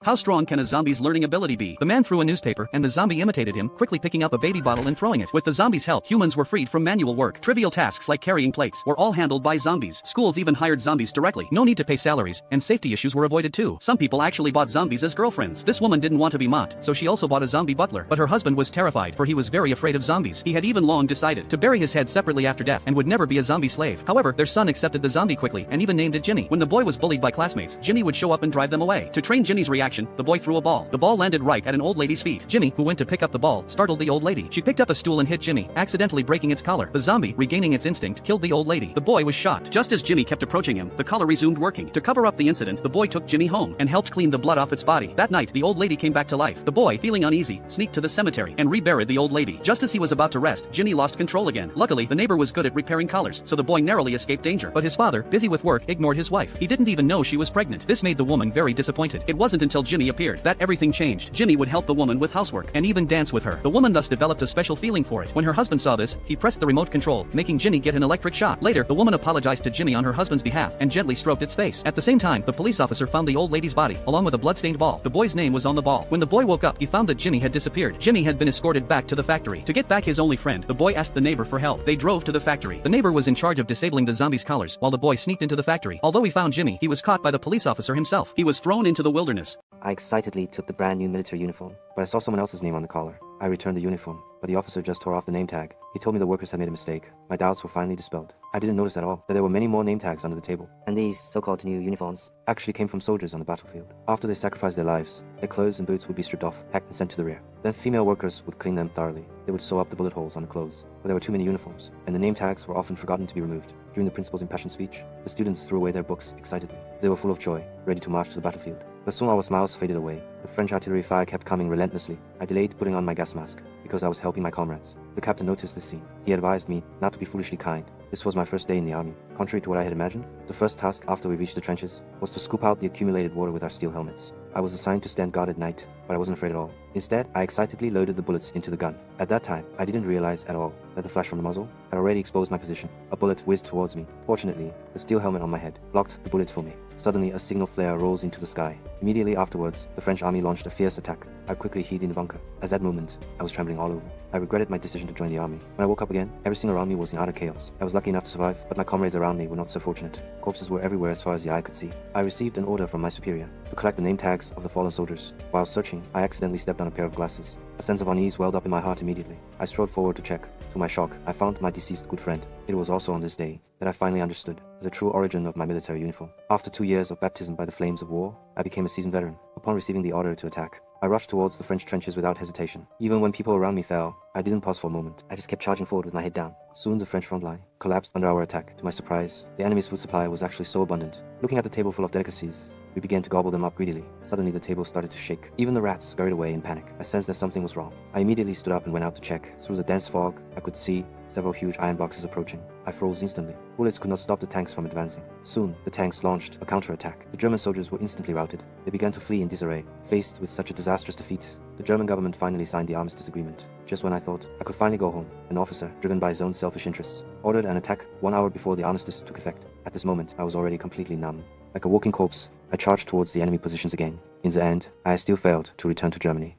How strong can a zombie's learning ability be? The man threw a newspaper, and the zombie imitated him, quickly picking up a baby bottle and throwing it. With the zombie's help, humans were freed from manual work. Trivial tasks like carrying plates were all handled by zombies. Schools even hired zombies directly. No need to pay salaries, and safety issues were avoided too. Some people actually bought zombies as girlfriends. This woman didn't want to be mocked, so she also bought a zombie butler. But her husband was terrified, for he was very afraid of zombies. He had even long decided to bury his head separately after death and would never be a zombie slave. However, their son accepted the zombie quickly and even named it Jimmy. When the boy was bullied by classmates, Jimmy would show up and drive them away. To train Jimmy's reaction, the boy threw a ball. The ball landed right at an old lady's feet. Jimmy, who went to pick up the ball, startled the old lady. She picked up a stool and hit Jimmy, accidentally breaking its collar. The zombie, regaining its instinct, killed the old lady. The boy was shot. Just as Jimmy kept approaching him, the collar resumed working. To cover up the incident, the boy took Jimmy home and helped clean the blood off its body. That night, the old lady came back to life. The boy, feeling uneasy, sneaked to the cemetery and reburied the old lady. Just as he was about to rest, Jimmy lost control again. Luckily, the neighbor was good at repairing collars, so the boy narrowly escaped danger. But his father, busy with work, ignored his wife. He didn't even know she was pregnant. This made the woman very disappointed. It wasn't until Jimmy appeared that everything changed. Jimmy would help the woman with housework and even dance with her. The woman thus developed a special feeling for it. When her husband saw this, he pressed the remote control, making Jimmy get an electric shock. Later, the woman apologized to Jimmy on her husband's behalf and gently stroked its face. At the same time, the police officer found the old lady's body, along with a blood-stained ball. The boy's name was on the ball. When the boy woke up, he found that Jimmy had disappeared. Jimmy had been escorted back to the factory. To get back his only friend, the boy asked the neighbor for help. They drove to the factory. The neighbor was in charge of disabling the zombies' collars, while the boy sneaked into the factory. Although he found Jimmy, he was caught by the police officer himself. He was thrown into the wilderness. I excitedly took the brand new military uniform, but I saw someone else's name on the collar. I returned the uniform, but the officer just tore off the name tag. He told me the workers had made a mistake. My doubts were finally dispelled. I didn't notice at all that there were many more name tags under the table. And these so-called new uniforms Actually came from soldiers on the battlefield. After they sacrificed their lives, their clothes and boots would be stripped off, packed and sent to the rear. Then female workers would clean them thoroughly. They would sew up the bullet holes on the clothes, but there were too many uniforms, and the name tags were often forgotten to be removed. During the principal's impassioned speech, the students threw away their books excitedly. They were full of joy, ready to march to the battlefield. But soon our smiles faded away. The French artillery fire kept coming relentlessly. I delayed putting on my gas mask, because I was helping my comrades. The captain noticed this scene. He advised me not to be foolishly kind. This was my first day in the army. Contrary to what I had imagined, the first task after we reached the trenches was to scoop out the accumulated water with our steel helmets. I was assigned to stand guard at night, but I wasn't afraid at all. Instead, I excitedly loaded the bullets into the gun. At that time, I didn't realize at all that the flash from the muzzle had already exposed my position. A bullet whizzed towards me. Fortunately, the steel helmet on my head blocked the bullet for me. Suddenly, a signal flare rose into the sky. Immediately afterwards, the French army launched a fierce attack. I quickly hid in the bunker. At that moment, I was trembling all over. I regretted my decision to join the army. When I woke up again, everything around me was in utter chaos. I was lucky enough to survive, but my comrades around me were not so fortunate. Corpses were everywhere as far as the eye could see. I received an order from my superior to collect the name tags of the fallen soldiers. While searching, I accidentally stepped on a pair of glasses. A sense of unease welled up in my heart immediately. I strode forward to check. To my shock, I found my deceased good friend. It was also on this day that I finally understood the true origin of my military uniform. After 2 years of baptism by the flames of war, I became a seasoned veteran. Upon receiving the order to attack, I rushed towards the French trenches without hesitation. Even when people around me fell, I didn't pause for a moment. I just kept charging forward with my head down. Soon the French front line collapsed under our attack. To my surprise, the enemy's food supply was actually so abundant. Looking at the table full of delicacies, we began to gobble them up greedily. Suddenly the table started to shake. Even the rats scurried away in panic. I sensed that something was wrong. I immediately stood up and went out to check. Through the dense fog, I could see several huge iron boxes approaching. I froze instantly. Bullets could not stop the tanks from advancing. Soon, the tanks launched a counterattack. The German soldiers were instantly routed. They began to flee in disarray. Faced with such a disastrous defeat, the German government finally signed the armistice agreement. Just when I thought I could finally go home, an officer, driven by his own selfish interests, ordered an attack 1 hour before the armistice took effect. At this moment, I was already completely numb. Like a walking corpse, I charged towards the enemy positions again. In the end, I still failed to return to Germany.